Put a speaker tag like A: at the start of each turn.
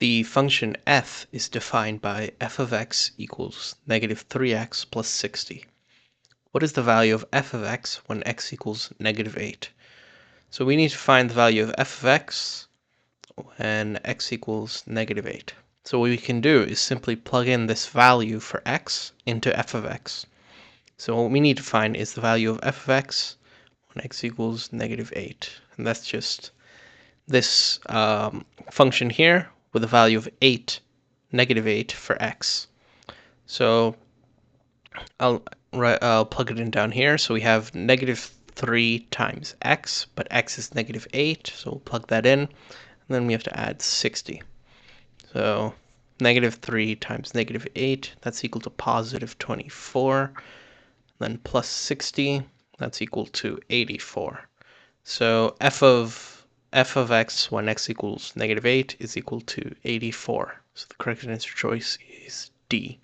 A: The function f is defined by f of x equals negative 3x plus 60. What is the value of f of x when x equals negative 8? So we need to find the value of f of x when x equals negative 8. So what we can do is simply plug in this value for x into f of x. So what we need to find is the value of f of x when x equals negative 8. And that's just this function here with a value of 8, negative 8 for x. So I'll plug it in down here. So we have negative 3 times x, but x is negative 8, so we'll plug that in. And then we have to add 60. So negative 3 times negative 8, that's equal to positive 24. Then plus 60, that's equal to 84. So f of x when x equals negative 8 is equal to 84. So the correct answer choice is D.